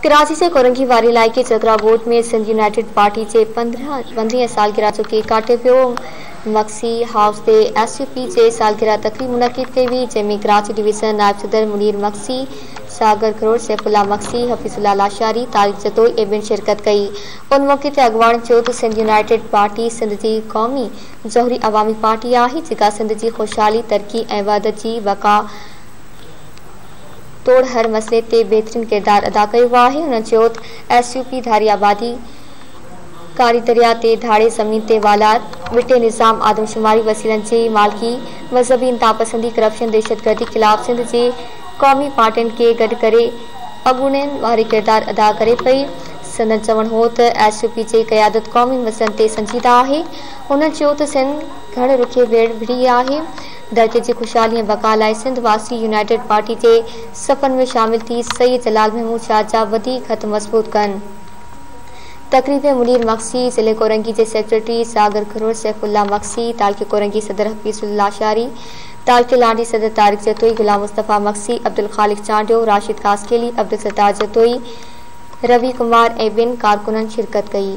कराची से कोरंगी वारी इलाइक़े चतरा वोट में सिंध यूनाइटेड पार्टी जे 15 सालगिरह जो केक काटे पियो। मक्सी हाउस ते SUP जे सालगिरह तकरीब मुनक़िद कई हुई, जंहिंमें कराची डिवीज़न नायब सदर मुनीर मक्सी, सागर करोड़, सैफुल्ला मक्सी, हफीज़ुल्लाह लाशारी, तारिक जतोई ऐं ॿियनि शिरकत कई। उन मौक़े ते अॻुवाणी चयो त सिंध यूनाइटेड पार्टी सिंध जी क़ौमी ज़ोहरी अवामी पार्टी आहे, जेका सिंध जी ख़ुशहाली, तरक़ी ऐं वहदत जी बका तोड़ हर मसले ते बेहतरीन किरदार अदा कयो आहे। उन्हनि चयो त SUP धारी आबादी, कारी दरिया ते धाड़े ज़मीन ते वालार, विटे निज़ाम, आदमशुमारी, वसीलनि जी मालिकी, मज़हबी इंतापसंदी, करप्शन, दहशतगर्दी ख़िलाफ़ सिंध जे क़ौमी पार्टियुनि खे गॾु करे अॻूणनि वारे किरदार अदा करे पई। संदन चवण हो त SUP जी क़यादत क़ौमी मसइलनि ते संजीदा आहे। उन्हनि चयो त सिंध घण रुखे भिड़ी आहे। धरती जी ख़ुशहाली ऐं बका लाइ सिंध वासी यूनाइटेड पार्टी जे सफ़नि में शामिल थी सईद जलाल महमूद शाह जा वधीक हथ मज़बूत कनि। तकरीब में मुनीर मक्सी, ज़िले कोरंगी जे सेक्रेटरी सागर करोड़, सैफुल्ला मक्सी, तालिक़े कोरंगी सदर हफीज़ुल्लाह लाशारी, तालिक़े लांडी सदर तारिक जतोई, गुलाम मुस्तफ़ा मक्सी, अब्दुल खालिक चांडियो, राशिद कासकेली, अब्दुल सत्तार जतोई, रवि कुमार ऐं ॿियनि कारकुननि शिरकत कई।